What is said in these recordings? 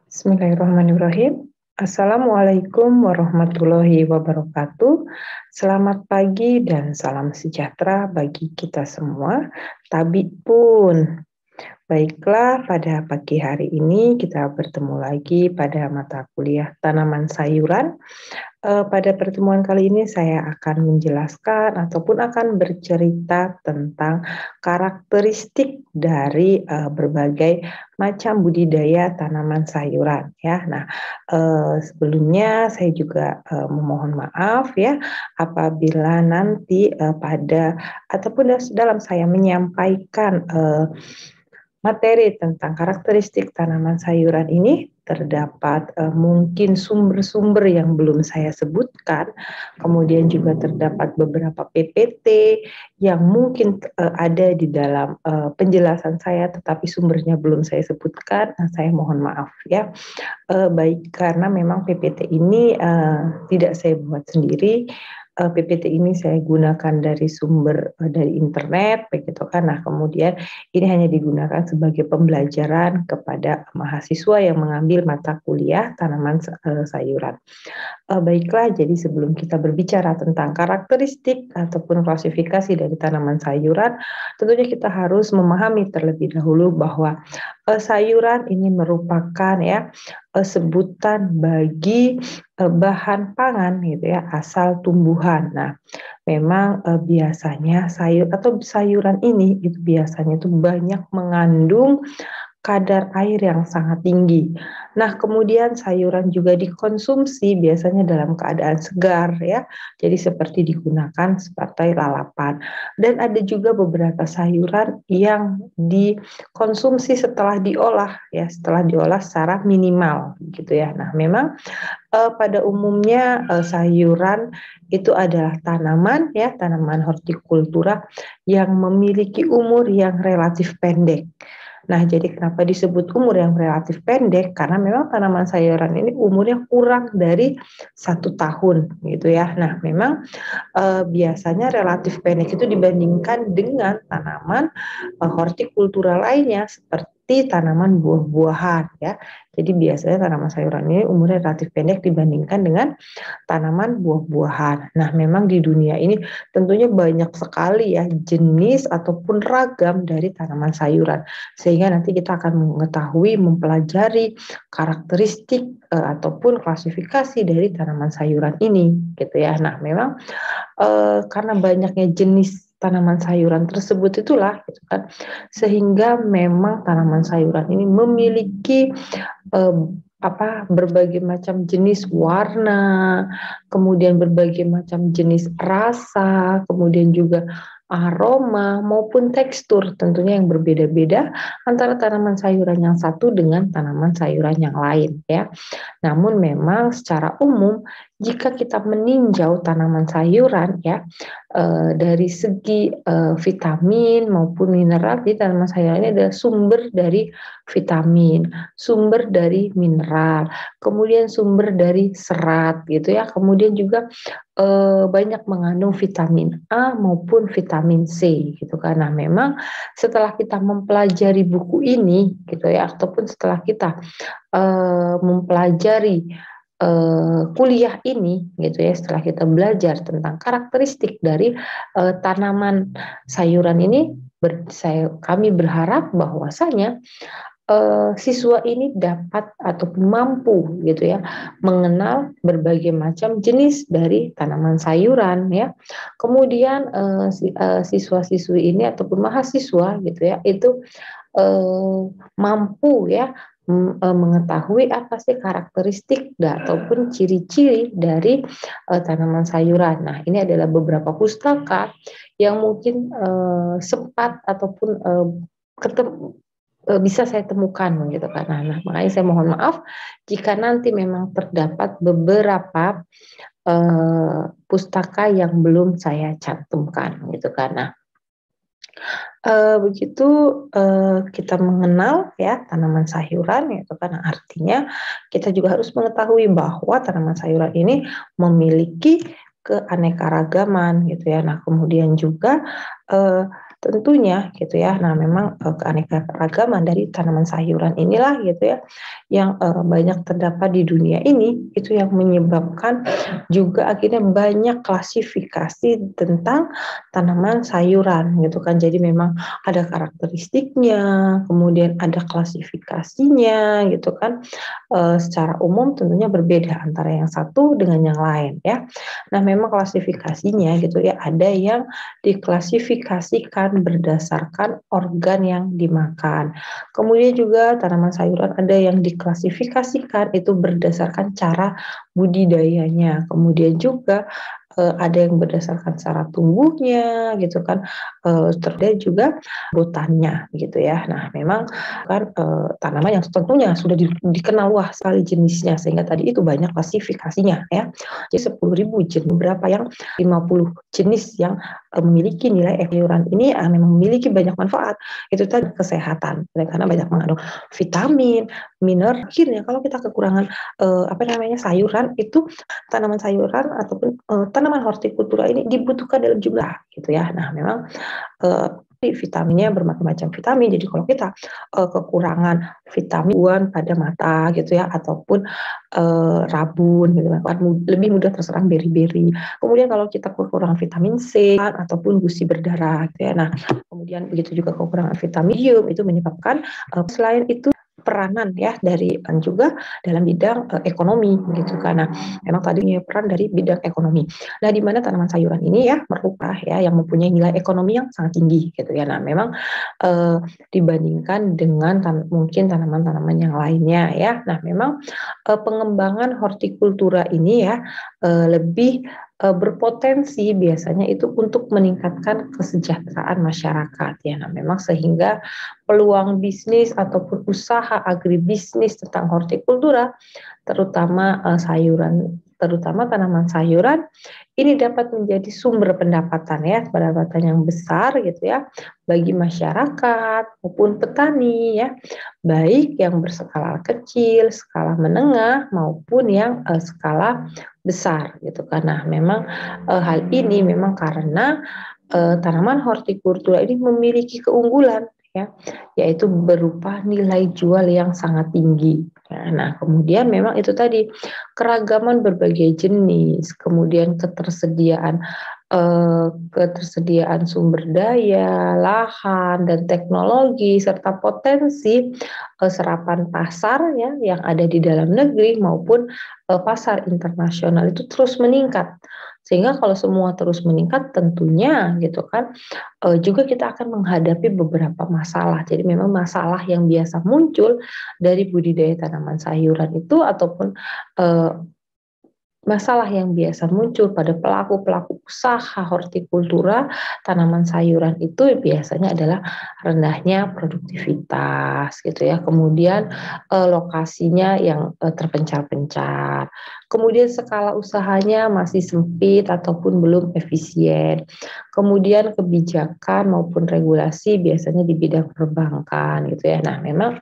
Bismillahirrahmanirrahim. Assalamualaikum warahmatullahi wabarakatuh. Selamat pagi dan salam sejahtera bagi kita semua. Tabi pun. Baiklah, pada pagi hari ini kita bertemu lagi pada mata kuliah tanaman sayuran. Pada pertemuan kali ini saya akan menjelaskan ataupun akan bercerita tentang karakteristik dari berbagai macam budidaya tanaman sayuran ya. Nah, sebelumnya saya juga memohon maaf ya apabila nanti pada ataupun dalam saya menyampaikan materi tentang karakteristik tanaman sayuran ini terdapat mungkin sumber-sumber yang belum saya sebutkan, kemudian juga terdapat beberapa PPT yang mungkin ada di dalam penjelasan saya, tetapi sumbernya belum saya sebutkan. Saya mohon maaf ya. Baik, karena memang PPT ini tidak saya buat sendiri. PPT ini saya gunakan dari sumber dari internet, begitu kan. Nah, kemudian ini hanya digunakan sebagai pembelajaran kepada mahasiswa yang mengambil mata kuliah tanaman sayuran. Baiklah, jadi sebelum kita berbicara tentang karakteristik ataupun klasifikasi dari tanaman sayuran, tentunya kita harus memahami terlebih dahulu bahwa sayuran ini merupakan ya sebutan bagi bahan pangan gitu ya, asal tumbuhan. Nah, memang biasanya sayuran ini itu biasanya itu banyak mengandung kadar air yang sangat tinggi. Nah, kemudian sayuran juga dikonsumsi biasanya dalam keadaan segar ya. Jadi seperti digunakan sebagai lalapan. Dan ada juga beberapa sayuran yang dikonsumsi setelah diolah ya, setelah diolah secara minimal gitu ya. Nah, memang pada umumnya sayuran itu adalah tanaman ya, tanaman hortikultura yang memiliki umur yang relatif pendek. Nah, jadi kenapa disebut umur yang relatif pendek? Karena memang tanaman sayuran ini umurnya kurang dari 1 tahun, gitu ya. Nah, memang biasanya relatif pendek itu dibandingkan dengan tanaman hortikultura lainnya seperti tanaman buah-buahan, ya. Jadi biasanya tanaman sayuran ini umurnya relatif pendek dibandingkan dengan tanaman buah-buahan. Nah, memang di dunia ini tentunya banyak sekali ya jenis ataupun ragam dari tanaman sayuran. Sehingga nanti kita akan mengetahui, mempelajari karakteristik ataupun klasifikasi dari tanaman sayuran ini gitu ya. Nah, memang karena banyaknya jenis tanaman sayuran tersebut itulah gitu kan, sehingga memang tanaman sayuran ini memiliki berbagai macam jenis warna, kemudian berbagai macam jenis rasa, kemudian juga aroma maupun tekstur tentunya yang berbeda-beda antara tanaman sayuran yang satu dengan tanaman sayuran yang lain ya. Namun memang secara umum jika kita meninjau tanaman sayuran ya dari segi vitamin maupun mineral, di tanaman sayuran ini adalah sumber dari vitamin, sumber dari mineral, kemudian sumber dari serat gitu ya, kemudian juga banyak mengandung vitamin A maupun vitamin C gitu kan. Nah, memang setelah kita mempelajari buku ini gitu ya, ataupun setelah kita mempelajari kuliah ini gitu ya, setelah kita belajar tentang karakteristik dari tanaman sayuran ini, kami berharap bahwasanya siswa ini dapat ataupun mampu gitu ya mengenal berbagai macam jenis dari tanaman sayuran ya. Kemudian siswa-siswi ini ataupun mahasiswa gitu ya itu mampu ya mengetahui apa sih karakteristik ataupun ciri-ciri dari tanaman sayuran. Nah, ini adalah beberapa pustaka yang mungkin sempat ataupun bisa saya temukan gitu kan. Nah, makanya saya mohon maaf jika nanti memang terdapat beberapa pustaka yang belum saya cantumkan gitu kan. Nah, begitu kita mengenal ya tanaman sayuran itu kan, artinya kita juga harus mengetahui bahwa tanaman sayuran ini memiliki keanekaragaman gitu ya. Nah, kemudian juga tentunya gitu ya. Nah, memang keanekaragaman dari tanaman sayuran inilah gitu ya yang banyak terdapat di dunia ini, itu yang menyebabkan juga akhirnya banyak klasifikasi tentang tanaman sayuran gitu kan. Jadi memang ada karakteristiknya, kemudian ada klasifikasinya gitu kan. Secara umum tentunya berbeda antara yang satu dengan yang lain ya. Nah, memang klasifikasinya gitu ya, ada yang diklasifikasikan berdasarkan organ yang dimakan. Kemudian juga tanaman sayuran ada yang diklasifikasikan itu berdasarkan cara budidayanya. Kemudian juga ada yang berdasarkan cara tumbuhnya gitu kan, terus juga hutannya gitu ya. Nah, memang kan tanaman yang tentunya sudah dikenal luas sekali jenisnya, sehingga tadi itu banyak klasifikasinya ya. Jadi 10.000 jenis, berapa yang 50 jenis yang memiliki nilai sayuran ini memang memiliki banyak manfaat. Itu tadi kesehatan, karena banyak mengandung vitamin, mineral. Akhirnya kalau kita kekurangan sayuran, itu tanaman sayuran ataupun tanaman hortikultura ini dibutuhkan dalam jumlah gitu ya. Nah, memang vitaminnya bermacam-macam vitamin. Jadi kalau kita kekurangan vitamin pada mata gitu ya, ataupun rabun gitu, lebih mudah terserang beri-beri. Kemudian kalau kita kekurangan vitamin C ataupun gusi berdarah gitu ya. Nah, kemudian begitu juga kekurangan vitamin itu menyebabkan selain itu peranan ya dari juga dalam bidang ekonomi gitu, karena memang tadi punya peran dari bidang ekonomi. Nah, di mana tanaman sayuran ini ya merupakan ya yang mempunyai nilai ekonomi yang sangat tinggi gitu ya. Nah, memang dibandingkan dengan mungkin tanaman-tanaman yang lainnya ya. Nah, memang pengembangan hortikultura ini ya lebih berpotensi biasanya itu untuk meningkatkan kesejahteraan masyarakat ya. Nah, memang sehingga peluang bisnis ataupun usaha agribisnis tentang hortikultura, terutama terutama tanaman sayuran, ini dapat menjadi sumber pendapatan ya, pendapatan yang besar gitu ya bagi masyarakat maupun petani ya, baik yang berskala kecil, skala menengah maupun yang skala besar gitu. Karena memang hal ini memang karena tanaman hortikultura ini memiliki keunggulan ya, yaitu berupa nilai jual yang sangat tinggi. Nah, kemudian memang itu tadi keragaman berbagai jenis, kemudian ketersediaan sumber daya, lahan, dan teknologi, serta potensi serapan pasar ya yang ada di dalam negeri maupun pasar internasional itu terus meningkat. Sehingga kalau semua terus meningkat tentunya gitu kan juga kita akan menghadapi beberapa masalah. Jadi memang masalah yang biasa muncul dari budidaya tanaman sayuran itu ataupun masalah yang biasa muncul pada pelaku-pelaku usaha hortikultura tanaman sayuran itu biasanya adalah rendahnya produktivitas gitu ya. Kemudian lokasinya yang terpencar-pencar. Kemudian skala usahanya masih sempit ataupun belum efisien. Kemudian kebijakan maupun regulasi biasanya di bidang perbankan gitu ya. Nah, memang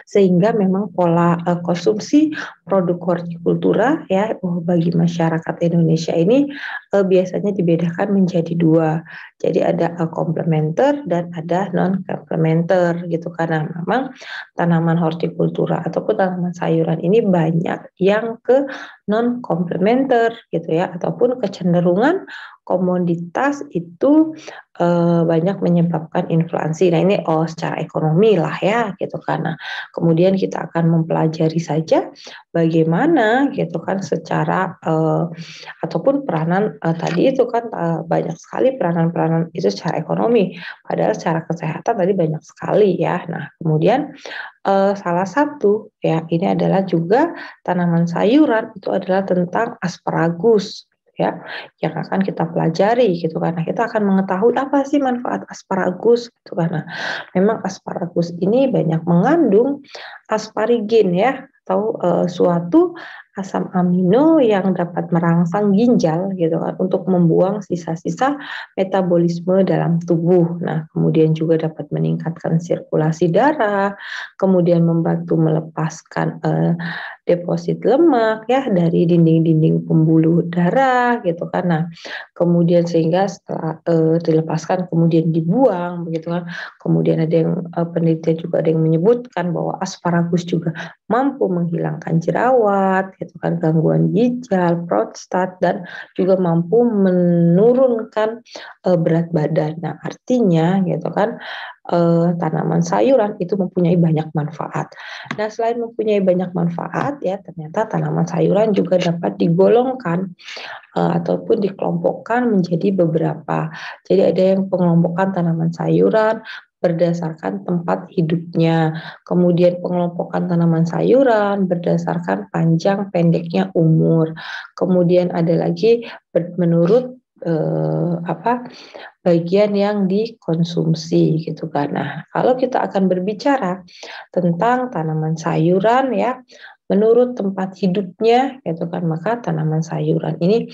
sehingga memang pola konsumsi produk hortikultura ya bagi masyarakat Indonesia ini biasanya dibedakan menjadi dua. Jadi ada komplementer dan ada non komplementer gitu, karena memang tanaman hortikultura ataupun tanaman sayuran ini banyak yang ke non komplementer gitu ya, ataupun kecenderungan komoditas itu banyak menyebabkan inflasi. Nah, ini secara ekonomi lah ya gitu, karena kemudian kita akan mempelajari saja bagaimana gitu kan secara ataupun peranan tadi itu kan banyak sekali peranan-peranan itu secara ekonomi, padahal secara kesehatan tadi banyak sekali ya. Nah, kemudian salah satu ya ini adalah juga tanaman sayuran itu adalah tentang asparagus ya yang akan kita pelajari gitu, karena kita akan mengetahui apa sih manfaat asparagus gitu, karena memang asparagus ini banyak mengandung asparagen ya, atau suatu asam amino yang dapat merangsang ginjal gitu kan untuk membuang sisa-sisa metabolisme dalam tubuh. Nah, kemudian juga dapat meningkatkan sirkulasi darah, kemudian membantu melepaskan deposit lemak ya dari dinding-dinding pembuluh darah gitu kan. Nah, kemudian sehingga setelah dilepaskan kemudian dibuang begitu kan. Kemudian ada yang penelitian juga ada yang menyebutkan bahwa asparagus juga mampu menghilangkan jerawat gitu kan, gangguan ginjal, prostat, dan juga mampu menurunkan berat badan. Nah, artinya gitu kan tanaman sayuran itu mempunyai banyak manfaat. Nah, selain mempunyai banyak manfaat ya, ternyata tanaman sayuran juga dapat digolongkan ataupun dikelompokkan menjadi beberapa. Jadi ada yang pengelompokan tanaman sayuran berdasarkan tempat hidupnya. Kemudian pengelompokan tanaman sayuran berdasarkan panjang pendeknya umur. Kemudian ada lagi menurut bagian yang dikonsumsi gitu kan. Nah, kalau kita akan berbicara tentang tanaman sayuran ya, menurut tempat hidupnya gitu kan, maka tanaman sayuran ini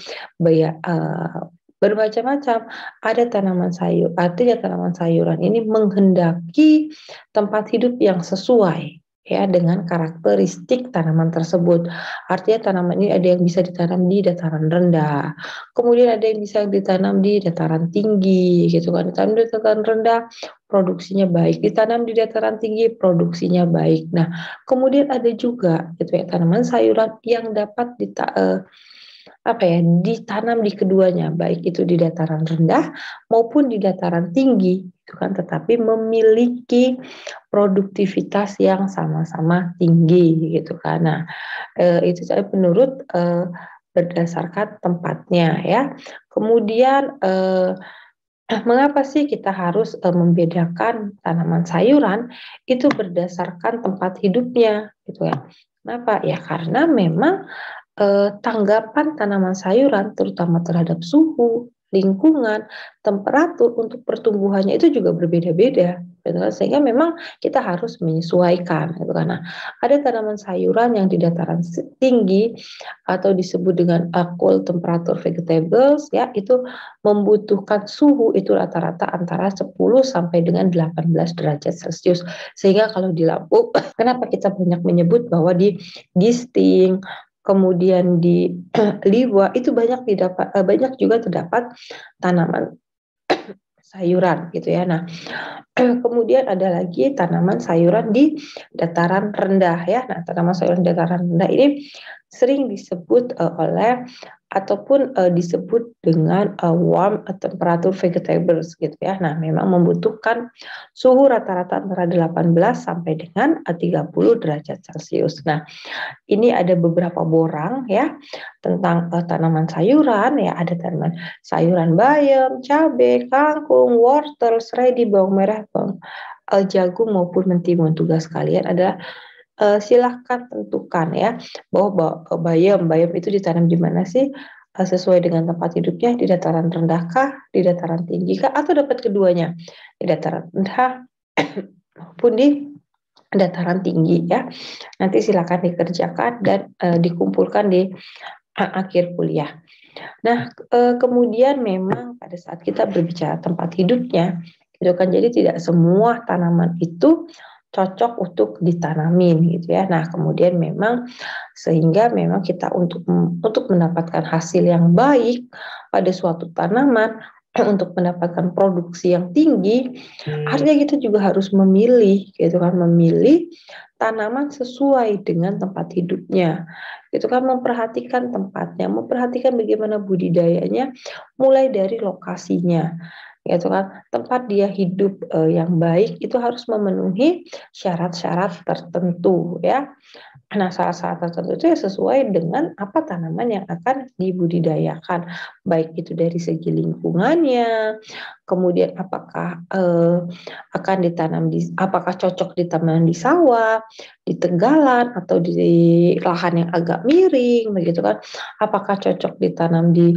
bermacam-macam. Ada tanaman sayur, artinya tanaman sayuran ini menghendaki tempat hidup yang sesuai ya dengan karakteristik tanaman tersebut. Artinya tanaman ini ada yang bisa ditanam di dataran rendah, kemudian ada yang bisa ditanam di dataran tinggi gitu kan. Ditanam di dataran rendah produksinya baik, ditanam di dataran tinggi produksinya baik. Nah, kemudian ada juga gitu ya tanaman sayuran yang dapat ditanam di keduanya, baik itu di dataran rendah maupun di dataran tinggi, itu kan, tetapi memiliki produktivitas yang sama-sama tinggi, gitu kan. Nah, itu saya menurut berdasarkan tempatnya ya. Kemudian mengapa sih kita harus membedakan tanaman sayuran itu berdasarkan tempat hidupnya, gitu ya? Kenapa? Ya karena memang tanggapan tanaman sayuran terutama terhadap suhu, lingkungan, temperatur untuk pertumbuhannya itu juga berbeda-beda, gitu kan. Sehingga memang kita harus menyesuaikan, gitu kan. Nah, ada tanaman sayuran yang di dataran tinggi atau disebut dengan cold temperature vegetables ya, itu membutuhkan suhu itu rata-rata antara 10 sampai dengan 18 derajat Celcius. Sehingga kalau di Lampung, kenapa kita banyak menyebut bahwa di Gisting, kemudian di Liwa itu banyak juga terdapat tanaman sayuran gitu ya. Nah, kemudian ada lagi tanaman sayuran di dataran rendah ya. Nah, tanaman sayuran dataran rendah ini sering disebut oleh ataupun disebut dengan warm temperature vegetables gitu ya. Nah, memang membutuhkan suhu rata-rata antara 18 sampai dengan 30 derajat Celcius. Nah, ini ada beberapa borang ya tentang tanaman sayuran ya, ada tanaman sayuran bayam, cabai, kangkung, wortel, serai, bawang merah, jagung maupun mentimun. Tugas kalian adalah silahkan tentukan ya bahwa bayam itu ditanam di mana sih, sesuai dengan tempat hidupnya, di dataran rendahkah, di dataran tinggi kah, atau dapat keduanya, di dataran rendah maupun di dataran tinggi ya. Nanti silakan dikerjakan dan dikumpulkan di akhir kuliah. Nah, kemudian memang pada saat kita berbicara tempat hidupnya, itu kan jadi tidak semua tanaman itu cocok untuk ditanamin gitu ya. Nah, kemudian memang sehingga memang kita untuk mendapatkan hasil yang baik pada suatu tanaman, untuk mendapatkan produksi yang tinggi, artinya kita juga harus memilih gitu kan, memilih tanaman sesuai dengan tempat hidupnya. Itu kan memperhatikan tempatnya, memperhatikan bagaimana budidayanya, mulai dari lokasinya. Gitu kan, tempat dia hidup yang baik itu harus memenuhi syarat-syarat tertentu ya. Nah, syarat-syarat tertentu itu ya sesuai dengan apa tanaman yang akan dibudidayakan, baik itu dari segi lingkungannya, kemudian apakah akan ditanam apakah cocok ditanam di sawah, di tenggalan, atau di lahan yang agak miring, begitu kan? Apakah cocok ditanam di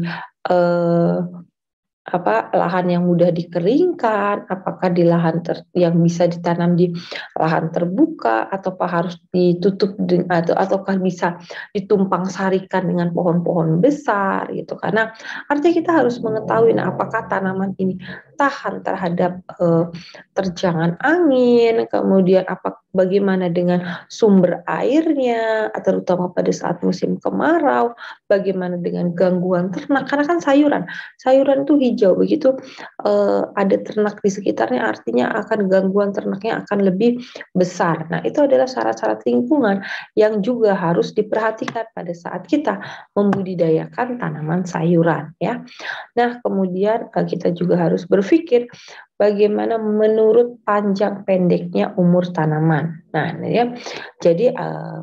lahan yang mudah dikeringkan, apakah di lahan yang bisa ditanam di lahan terbuka, ataukah harus ditutup ataukah bisa ditumpang sarikan dengan pohon-pohon besar gitu. Karena artinya kita harus mengetahui apakah tanaman ini tahan terhadap terjangan angin, kemudian bagaimana dengan sumber airnya, terutama pada saat musim kemarau, bagaimana dengan gangguan ternak, karena kan sayuran itu hijau, begitu ada ternak di sekitarnya artinya gangguan ternaknya akan lebih besar. Nah, itu adalah syarat-syarat lingkungan yang juga harus diperhatikan pada saat kita membudidayakan tanaman sayuran ya. Nah, kemudian kita juga harus berpikir bagaimana menurut panjang pendeknya umur tanaman. Nah, ya, jadi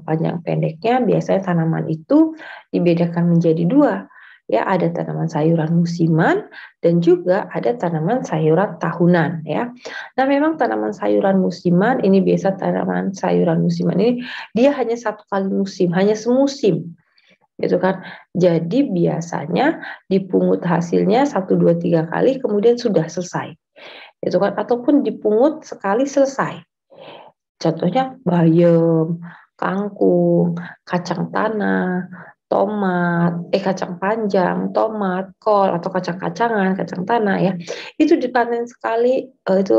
panjang pendeknya biasanya tanaman itu dibedakan menjadi dua. Ya, ada tanaman sayuran musiman dan juga ada tanaman sayuran tahunan ya. Nah, memang tanaman sayuran musiman ini biasa tanaman sayuran musiman ini dia hanya satu kali musim, hanya semusim gitu kan. Jadi biasanya dipungut hasilnya 1 2 3 kali kemudian sudah selesai. Gitu kan, ataupun dipungut sekali selesai. Contohnya bayam, kangkung, kacang tanah, kacang panjang, tomat, kol atau kacang-kacangan, kacang tanah ya. Itu dipanen sekali itu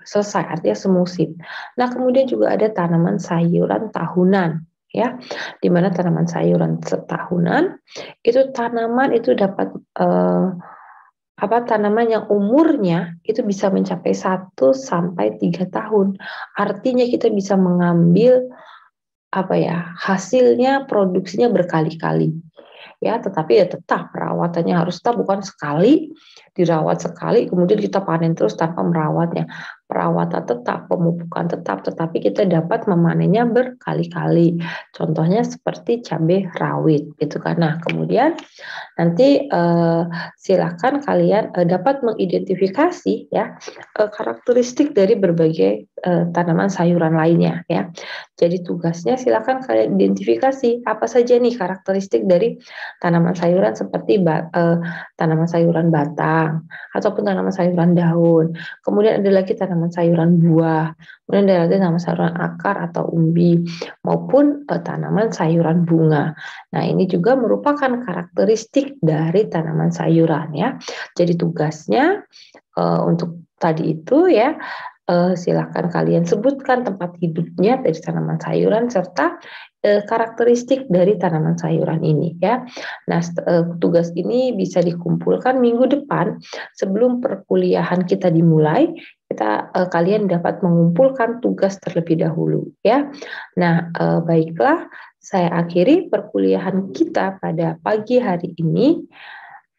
selesai, artinya semusim. Nah, kemudian juga ada tanaman sayuran tahunan ya. Di mana tanaman sayuran setahunan itu tanaman itu dapat tanaman yang umurnya itu bisa mencapai 1 sampai 3 tahun. Artinya kita bisa mengambil hasilnya, produksinya berkali-kali. Ya, tetapi ya tetap perawatannya harus tetap, bukan sekali dirawat sekali kemudian kita panen terus tanpa merawatnya. Perawatan tetap, pemupukan tetap, tetapi kita dapat memanennya berkali-kali. Contohnya seperti cabai rawit gitu kan. Nah, kemudian nanti silakan kalian dapat mengidentifikasi ya karakteristik dari berbagai tanaman sayuran lainnya ya. Jadi tugasnya silakan kalian identifikasi apa saja nih karakteristik dari tanaman sayuran seperti tanaman sayuran batang ataupun tanaman sayuran daun. Kemudian ada lagi tanaman sayuran buah. Kemudian ada lagi tanaman sayuran akar atau umbi maupun tanaman sayuran bunga. Nah, ini juga merupakan karakteristik dari tanaman sayuran ya. Jadi tugasnya untuk tadi itu ya, silakan kalian sebutkan tempat hidupnya dari tanaman sayuran serta karakteristik dari tanaman sayuran ini ya. Nah, tugas ini bisa dikumpulkan minggu depan sebelum perkuliahan kita dimulai. Kalian dapat mengumpulkan tugas terlebih dahulu ya. Nah, baiklah, saya akhiri perkuliahan kita pada pagi hari ini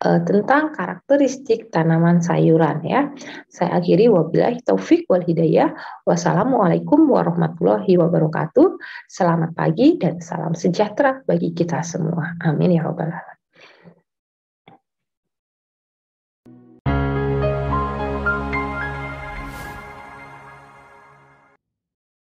tentang karakteristik tanaman sayuran ya. Saya akhiri, wabillahi taufik wal hidayah. Wassalamualaikum warahmatullahi wabarakatuh. Selamat pagi dan salam sejahtera bagi kita semua. Amin ya rabbal alamin.